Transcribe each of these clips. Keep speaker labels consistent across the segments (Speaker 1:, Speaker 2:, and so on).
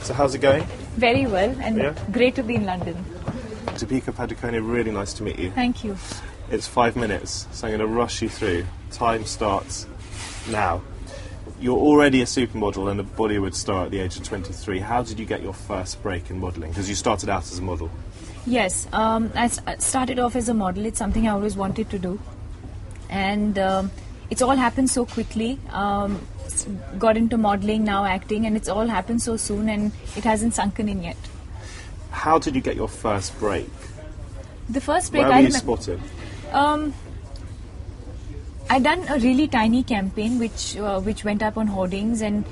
Speaker 1: So how's it going?
Speaker 2: Very well, and
Speaker 1: Yeah?
Speaker 2: great to be in London.
Speaker 1: Deepika Padukone, really nice to meet you.
Speaker 2: Thank you.
Speaker 1: It's 5 minutes, so I'm going to rush you through. Time starts now. You're already a supermodel and a Bollywood star at the age of 23. How did you get your first break in modelling? Because you started out as a model.
Speaker 2: Yes, I started off as a model. It's something I always wanted to do. And it's all happened so quickly. Got into modeling, now acting, and it's all happened so soon, and it hasn't sunken in yet.
Speaker 1: How did you get your first break?
Speaker 2: The first break
Speaker 1: Where
Speaker 2: I
Speaker 1: were you
Speaker 2: remember.
Speaker 1: spotted?
Speaker 2: I done a really tiny campaign which went up on hoardings, and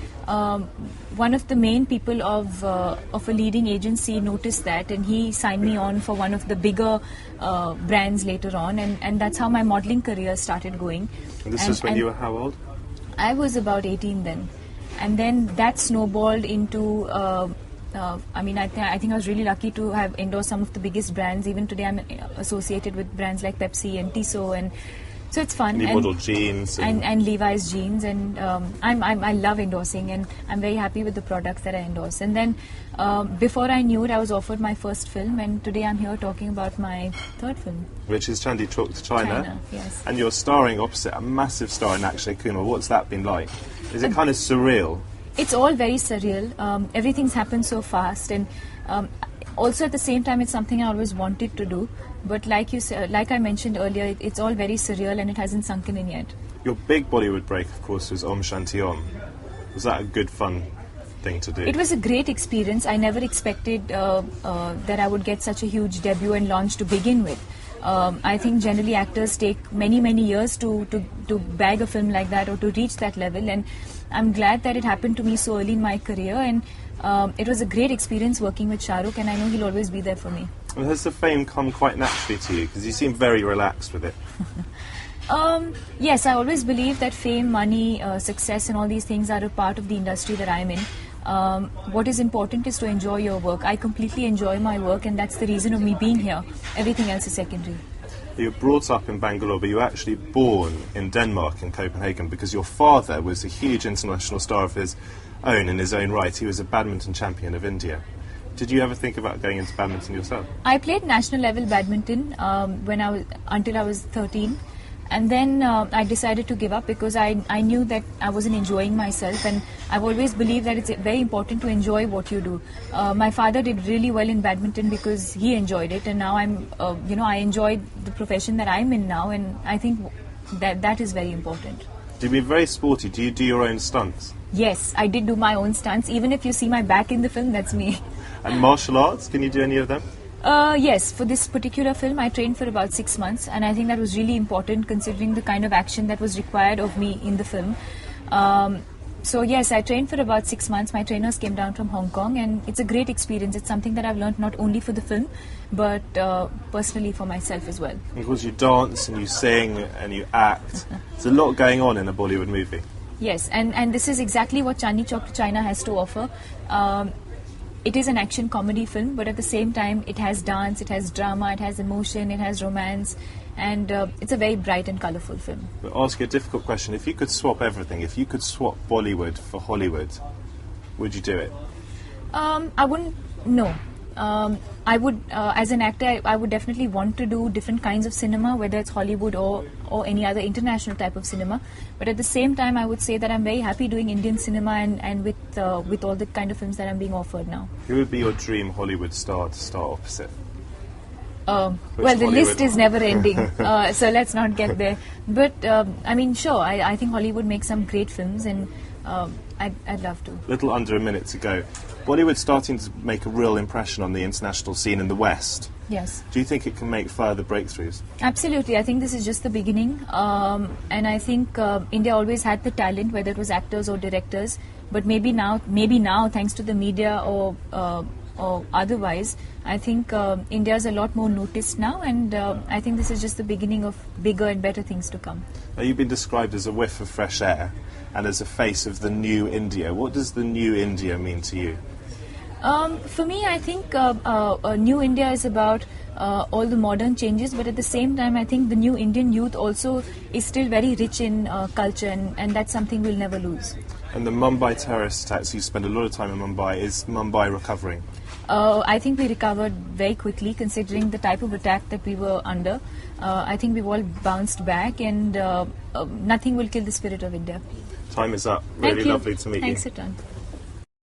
Speaker 2: one of the main people of a leading agency noticed that, and he signed me on for one of the bigger brands later on, and that's how my modeling career started going.
Speaker 1: And this was when you were how old?
Speaker 2: I was about 18 then, and then that snowballed into. I think I was really lucky to have endorsed some of the biggest brands. Even today, I'm associated with brands like Pepsi and Tissot, and so it's fun.
Speaker 1: And you modeled jeans.
Speaker 2: And Levi's jeans, and I love endorsing, and I'm very happy with the products that I endorse. And then before I knew it, I was offered my first film, and today I'm here talking about my third film.
Speaker 1: Which is Chandi Chalk to China.
Speaker 2: China, yes.
Speaker 1: And you're starring opposite a massive star in Akshay Kumar. What's that been like? Is it kind of surreal?
Speaker 2: It's all very surreal. Everything's happened so fast, and also at the same time, it's something I always wanted to do. But like I mentioned earlier, it's all very surreal, and it hasn't sunken in yet.
Speaker 1: Your big Bollywood break, of course, was Om Shanti Om. Was that a good, fun thing to do?
Speaker 2: It was a great experience. I never expected that I would get such a huge debut and launch to begin with. I think generally actors take many years to bag a film like that or to reach that level, and I'm glad that it happened to me so early in my career, and it was a great experience working with Shah Rukh, and I know he'll always be there for me.
Speaker 1: And has the fame come quite naturally to you? Because you seem very relaxed with it.
Speaker 2: Yes, I always believe that fame, money, success and all these things are a part of the industry that I'm in. What is important is to enjoy your work. I completely enjoy my work, and that's the reason of me being here. Everything else is secondary.
Speaker 1: You were brought up in Bangalore, but you were actually born in Denmark, in Copenhagen, because your father was a huge international star of his own in his own right. He was a badminton champion of India. Did you ever think about going into badminton yourself?
Speaker 2: I played national level badminton until I was 13. And then I decided to give up because I knew that I wasn't enjoying myself, and I've always believed that it's very important to enjoy what you do. My father did really well in badminton because he enjoyed it, and now I enjoy the profession that I'm in now, and I think that is very important.
Speaker 1: Do you be very sporty? Do you do your own stunts?
Speaker 2: Yes, I did do my own stunts. Even if you see my back in the film, that's me.
Speaker 1: And martial arts, can you do any of them?
Speaker 2: Yes, for this particular film I trained for about 6 months, and I think that was really important considering the kind of action that was required of me in the film. So yes, I trained for about 6 months. My trainers came down from Hong Kong, and it's a great experience. It's something that I've learned not only for the film, but personally for myself as well.
Speaker 1: Because you dance and you sing and you act. There's a lot going on in a Bollywood movie.
Speaker 2: Yes, and this is exactly what Chandi Chalk to China has to offer. It is an action comedy film, but at the same time it has dance, it has drama, it has emotion, it has romance, and it's a very bright and colourful film.
Speaker 1: I'll ask you a difficult question. If you could swap everything, if you could swap Bollywood for Hollywood, would you do it?
Speaker 2: I wouldn't, no. I would, as an actor, I would definitely want to do different kinds of cinema, whether it's Hollywood or any other international type of cinema. But at the same time, I would say that I'm very happy doing Indian cinema and with all the kind of films that I'm being offered now.
Speaker 1: Who would be your dream Hollywood star to star opposite?
Speaker 2: Well, the list is never ending, so let's not get there. But sure, I think Hollywood makes some great films, and I'd love to.
Speaker 1: Little under a minute to go. Bollywood's starting to make a real impression on the international scene in the West.
Speaker 2: Yes.
Speaker 1: Do you think it can make further breakthroughs?
Speaker 2: Absolutely. I think this is just the beginning. And I think India always had the talent, whether it was actors or directors. But maybe now, thanks to the media or otherwise, I think India is a lot more noticed now, and I think this is just the beginning of bigger and better things to come.
Speaker 1: Now, you've been described as a whiff of fresh air and as a face of the new India. What does the new India mean to you?
Speaker 2: For me, I think New India is about all the modern changes, but at the same time, I think the new Indian youth also is still very rich in culture, and that's something we'll never lose.
Speaker 1: And the Mumbai terrorist attacks, you spend a lot of time in Mumbai. Is Mumbai recovering?
Speaker 2: I think we recovered very quickly considering the type of attack that we were under. I think we've all bounced back, and nothing will kill the spirit of India.
Speaker 1: Time is up. Really
Speaker 2: Thank you.
Speaker 1: lovely to meet you.
Speaker 2: Thanks a ton.